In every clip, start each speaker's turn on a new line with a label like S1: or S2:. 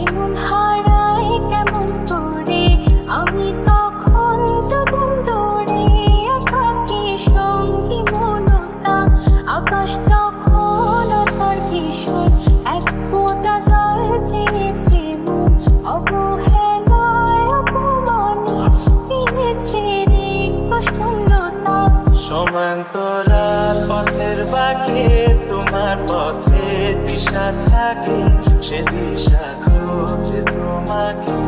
S1: এমন হারাই কেমন করে আমি তখন যখন দৌড়ে একাকী সঙ্গী মনতা আকাশ তখন তার ভীষণ এক ফোঁটা জল চেয়েছে মন অবহেলায় অপমানে ফিরেছে রিক্ত শূন্যতা।
S2: সমান্তরাল পথের বাঁকে তোমার পথের দিশা থাকে, সে দিশা খোঁজে তোমাকে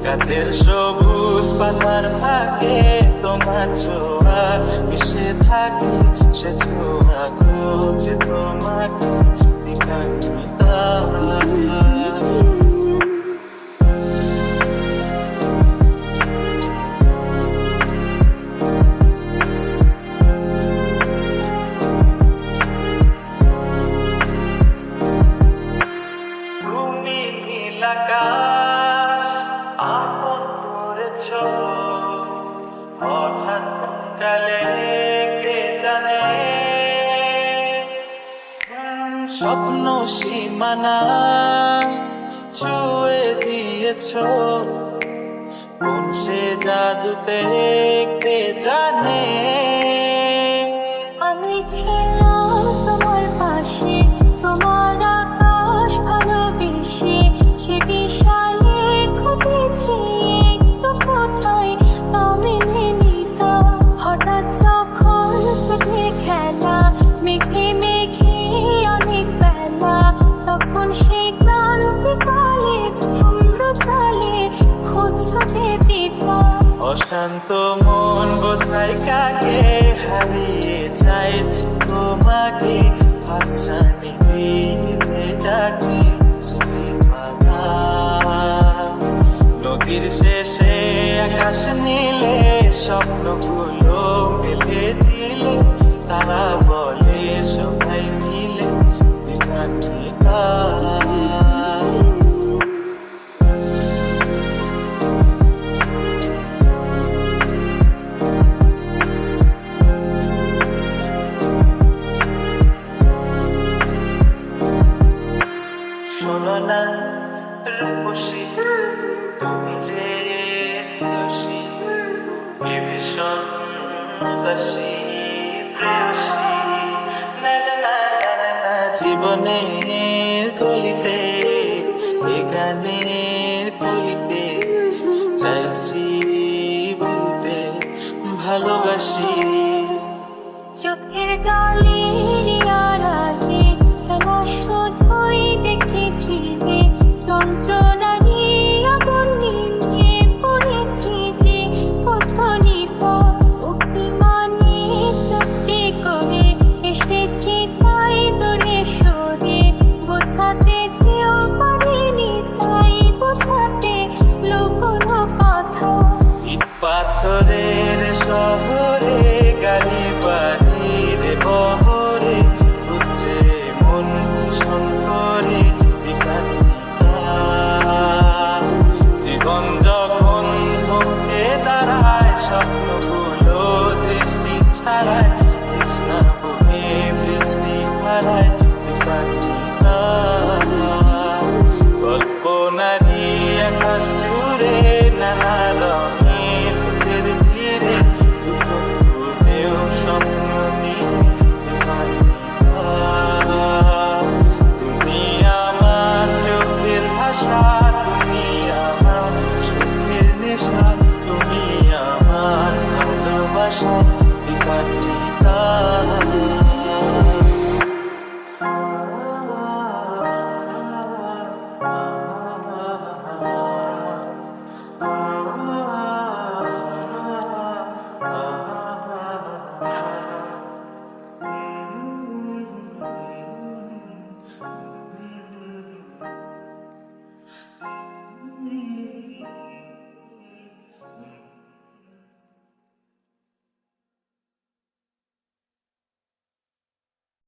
S2: গাছের সবুজ পাতার ফাঁকে তোমার ছোঁয়া মিশে থাকে, সে ছোঁয়া খোঁজে তোমাকে দিবানিতা। আকাশ আপন করেছ হঠাৎ কালে কে জানে, স্বপ্ন সীমানা ছুঁয়ে দিয়েছ কোন সে জাদুতে কে জানে।
S1: আমি ছিলাম তোমার পাশে, তোমার আকাশ ভালোবেসে, সে বিশালে খুঁজেছি একটু কোথায় তবে নিতা। হঠাৎ যখন ছুটে খেলা মেঘে মেঘে অনেক বেলা, তখন সে ক্লান্তি কালে ধূম্র চালে খুঁজছো যে পিতা।
S2: অশান্ত মন বোঝাই কাকে হারিয়ে চাইছি তোমাকে, হাতছানি দিয়ে ডাকে নদীর শেষে আকাশ নীলে স্বপ্নগুলো মেলে দিলে, তারা বলে সবাই মিলে দিবানিতা। শোনো না রূপসী তুমি যে শ্রেয়সী ভীষণ উদাসী প্রেয়সী, জীবনের কলিতে এ গানের কলিতে চাইছি বলতে ভালোবাসি।
S1: চোখের জলের আড়ালে খেলা শুধুই দেখেছি রে, যন্ত্রণা নিয়ে আগুন নিয়ে পড়েছি যে কথনিত অভিমানে চুক্তি করে এসেছি তাই দূরে সরে, বোঝাতে চেয়েও পারিনি তাই বোঝাতে লুকোনো কথা।
S2: ইট পাথরের শহর